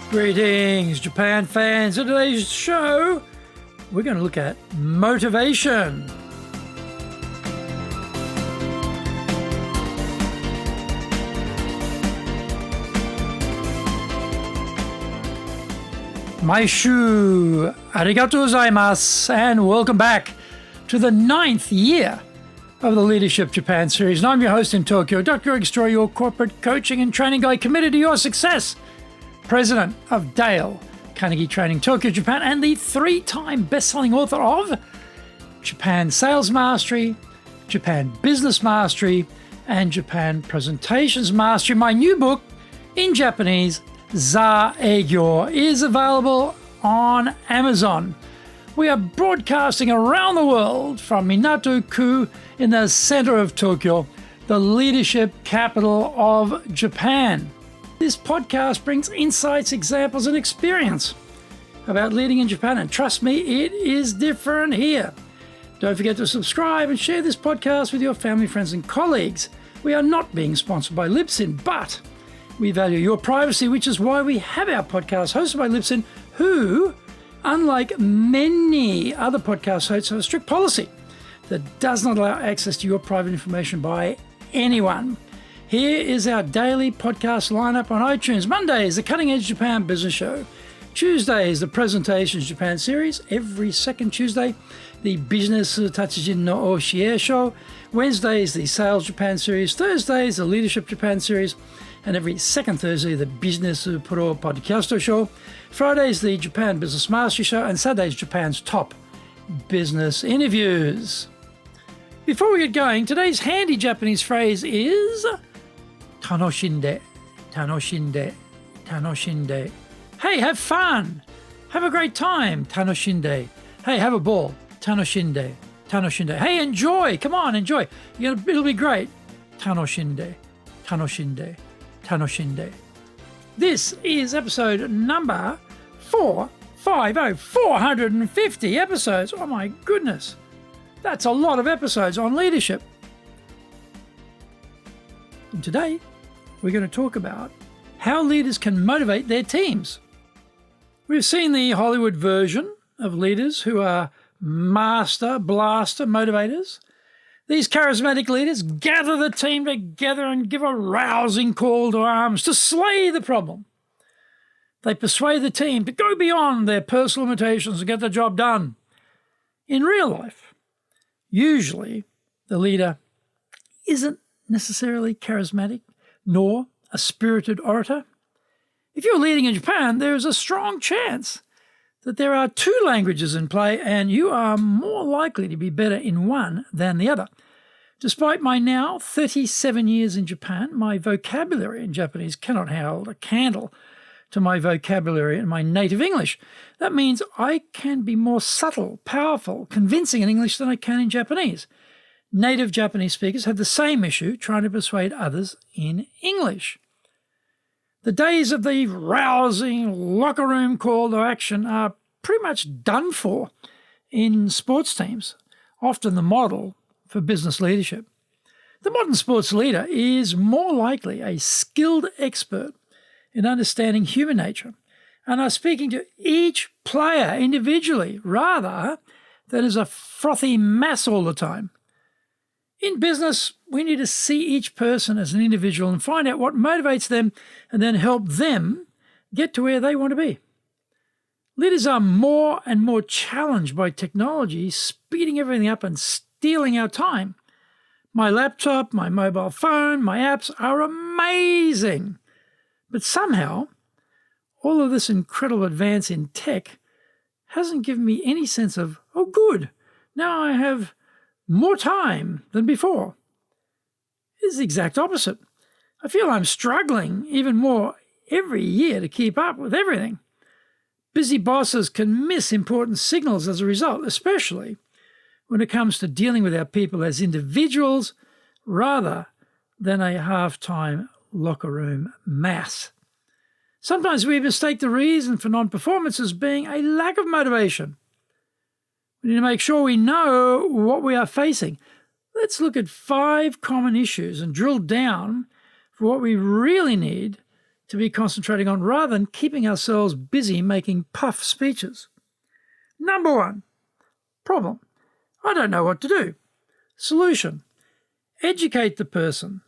Greetings, Japan fans. In today's show, we're going to look at motivation. Maishu, arigatou gozaimasu, and welcome back to the 9th year of the Leadership Japan series. And I'm your host in Tokyo, Dr. Greg Story, your corporate coaching and training guy committed to your success, president of Dale Carnegie Training Tokyo, Japan, and the 3-time best-selling author of Japan Sales Mastery, Japan Business Mastery, and Japan Presentations Mastery. My new book in Japanese, Za Eigyo, is available on Amazon. We are broadcasting around the world from Minato-ku in the center of Tokyo, the leadership capital of Japan. This podcast brings insights, examples, and experience about leading in Japan, and trust me, it is different here. Don't forget to subscribe and share this podcast with your family, friends, and colleagues. We are not being sponsored by Libsyn, but we value your privacy, which is why we have our podcast hosted by Libsyn, who, unlike many other podcast hosts, have a strict policy that does not allow access to your private information by anyone. Here is our daily podcast lineup on iTunes. Mondays, the Cutting Edge Japan Business Show. Tuesdays, the Presentations Japan series. Every second Tuesday, the Business Tatsujin no Oshie Show. Wednesdays, the Sales Japan series. Thursdays, the Leadership Japan series. And every second Thursday, the Business Pro Podcast Show. Fridays, the Japan Business Mastery Show. And Saturdays, Japan's top business interviews. Before we get going, today's handy Japanese phrase is tanoshinde, tanoshinde, tanoshinde. Hey, have fun. Have a great time. Tanoshinde. Hey, have a ball. Tanoshinde, tanoshinde. Hey, enjoy. Come on, enjoy. It'll be great. Tanoshinde, tanoshinde, tanoshinde. This is episode number 450 episodes. Oh my goodness. That's a lot of episodes on leadership. And today, we're going to talk about how leaders can motivate their teams. We've seen the Hollywood version of leaders who are master blaster motivators. These charismatic leaders gather the team together and give a rousing call to arms to slay the problem. They persuade the team to go beyond their personal limitations and get the job done. In real life, usually the leader isn't necessarily charismatic nor a spirited orator. If you're leading in Japan, there is a strong chance that there are 2 languages in play and you are more likely to be better in one than the other. Despite my now 37 years in Japan, my vocabulary in Japanese cannot hold a candle to my vocabulary in my native English. That means I can be more subtle, powerful, convincing in English than I can in Japanese. Native Japanese speakers have the same issue trying to persuade others in English. The days of the rousing locker room call to action are pretty much done for in sports teams, often the model for business leadership. The modern sports leader is more likely a skilled expert in understanding human nature and are speaking to each player individually rather than as a frothy mass all the time. In business, we need to see each person as an individual and find out what motivates them and then help them get to where they want to be. Leaders are more and more challenged by technology, speeding everything up and stealing our time. My laptop, my mobile phone, my apps are amazing. But somehow, all of this incredible advance in tech hasn't given me any sense of, oh, good, now I have more time than before. It's the exact opposite. I feel I'm struggling even more every year to keep up with everything. Busy bosses can miss important signals as a result, especially when it comes to dealing with our people as individuals rather than a half-time locker room mass. Sometimes we mistake the reason for non-performance as being a lack of motivation. We need to make sure we know what we are facing. Let's look at 5 common issues and drill down for what we really need to be concentrating on rather than keeping ourselves busy making puff speeches. Number 1, problem. I don't know what to do. Solution. Educate the person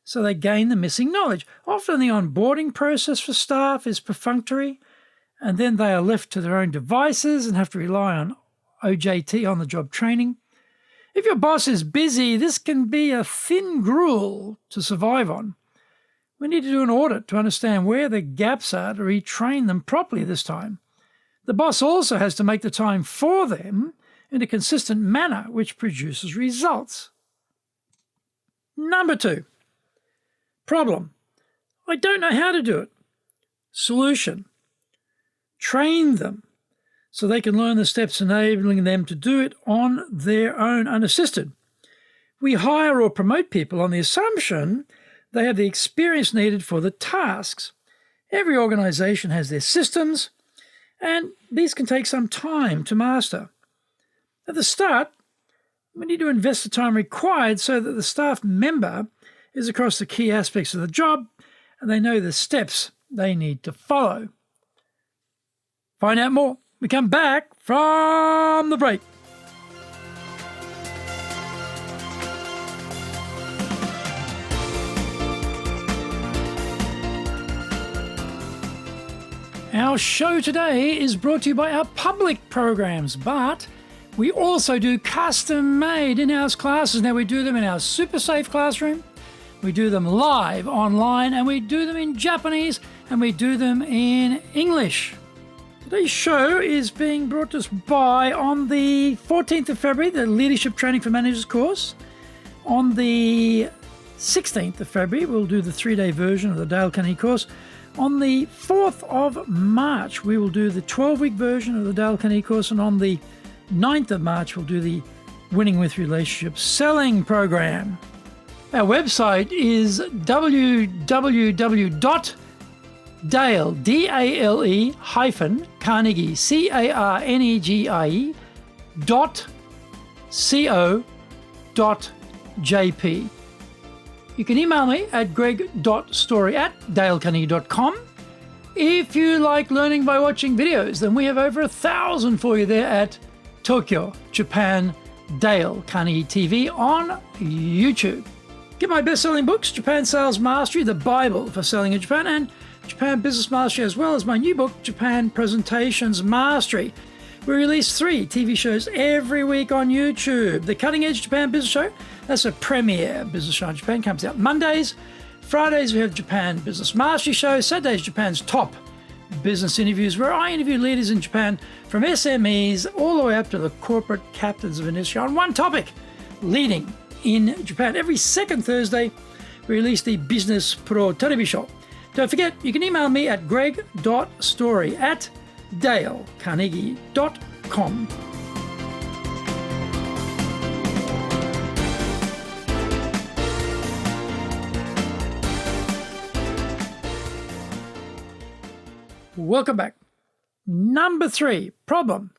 so they gain the missing knowledge. Often the onboarding process for staff is perfunctory, and then they are left to their own devices and have to rely on OJT, on-the-job training. If your boss is busy, this can be a thin gruel to survive on. We need to do an audit to understand where the gaps are to retrain them properly this time. The boss also has to make the time for them in a consistent manner which produces results. Number 2, problem. I don't know how to do it. Solution. Train them so they can learn the steps enabling them to do it on their own unassisted. We hire or promote people on the assumption they have the experience needed for the tasks. Every organisation has their systems, and these can take some time to master. At the start, we need to invest the time required so that the staff member is across the key aspects of the job and they know the steps they need to follow. Find out more. We come back from the break. Our show today is brought to you by our public programs, but we also do custom-made in-house classes. Now, we do them in our super safe classroom, we do them live online, and we do them in Japanese, and we do them in English. Today's show is being brought to us by, on the 14th of February, the Leadership Training for Managers course. On the 16th of February, we'll do the 3-day version of the Dale Carnegie course. On the 4th of March, we will do the 12-week version of the Dale Carnegie course. And on the 9th of March, we'll do the Winning with Relationships Selling program. Our website is www.dale, D-A-L-E Carnegie, CARNEGIE.co.jp. You can email me at greg.story@dalecarnegie.com. If you like learning by watching videos, then we have over 1,000 for you there at Tokyo, Japan, Dale Carnegie TV on YouTube. Get my best-selling books, Japan Sales Mastery, the Bible for selling in Japan, and Japan Business Mastery, as well as my new book, Japan Presentations Mastery. We release 3 TV shows every week on YouTube. The Cutting Edge Japan Business Show, that's a premiere business show in Japan, comes out Mondays. Fridays we have Japan Business Mastery Show. Saturdays, Japan's top business interviews, where I interview leaders in Japan from SMEs all the way up to the corporate captains of industry on one topic, leading in Japan. Every second Thursday, we release the Business Pro Television Show. Don't forget, you can email me at greg.story@dalecarnegie.com. Welcome back. Number 3, problem.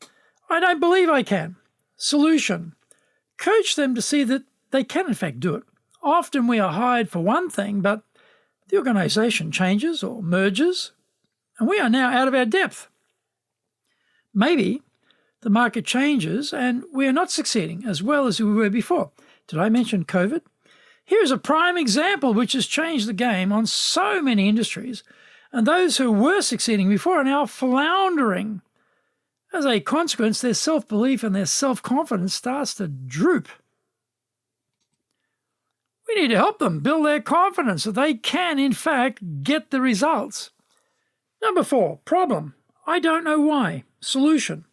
I don't believe I can. Solution. Coach them to see that they can in fact do it. Often we are hired for one thing, but the organisation changes or merges, and we are now out of our depth. Maybe the market changes and we are not succeeding as well as we were before. Did I mention COVID? Here is a prime example which has changed the game on so many industries, and those who were succeeding before are now floundering. As a consequence, their self-belief and their self-confidence starts to droop. We need to help them build their confidence so they can, in fact, get the results. Number 4, problem. I don't know why. Solution.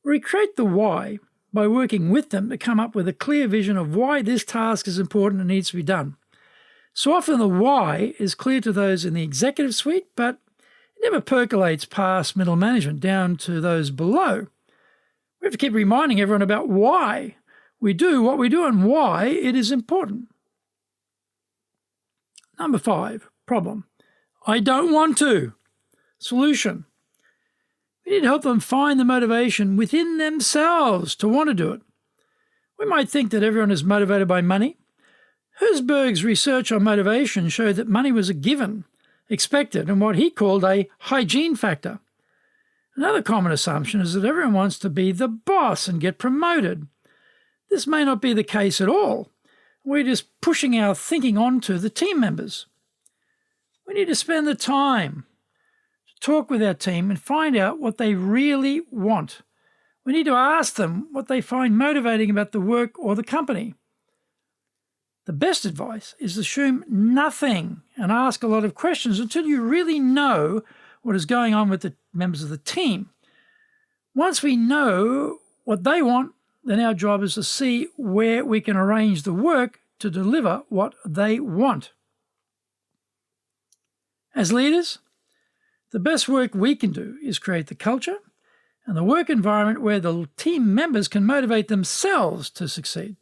Recreate the why by working with them to come up with a clear vision of why this task is important and needs to be done. So often the why is clear to those in the executive suite, but it never percolates past middle management down to those below. We have to keep reminding everyone about why we do what we do and why it is important. Number 5, problem. I don't want to. Solution. We need to help them find the motivation within themselves to want to do it. We might think that everyone is motivated by money. Herzberg's research on motivation showed that money was a given expected and what he called a hygiene factor. Another common assumption is that everyone wants to be the boss and get promoted. This may not be the case at all. We're just pushing our thinking onto the team members. We need to spend the time to talk with our team and find out what they really want. We need to ask them what they find motivating about the work or the company. The best advice is to assume nothing and ask a lot of questions until you really know what is going on with the members of the team. Once we know what they want, then our job is to see where we can arrange the work to deliver what they want. As leaders, the best work we can do is create the culture and the work environment where the team members can motivate themselves to succeed.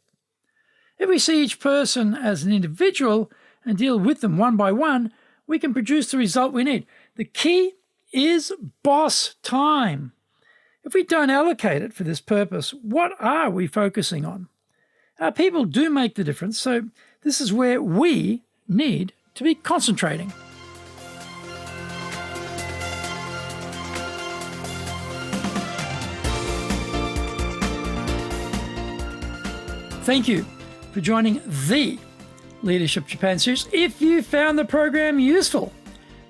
If we see each person as an individual and deal with them one by one, we can produce the result we need. The key is boss time. If we don't allocate it for this purpose, what are we focusing on? Our people do make the difference, so this is where we need to be concentrating. Thank you for joining the Leadership Japan series. If you found the program useful,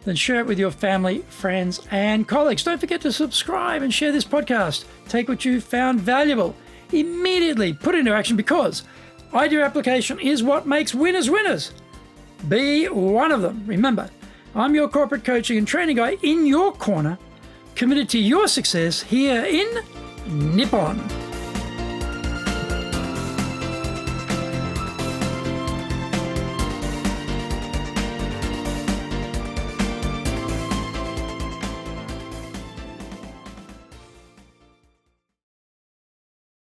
then share it with your family, friends, and colleagues. Don't forget to subscribe and share this podcast. Take what you found valuable, immediately put it into action, because idea application is what makes winners winners. Be one of them. Remember, I'm your corporate coaching and training guy in your corner, committed to your success here in Nippon.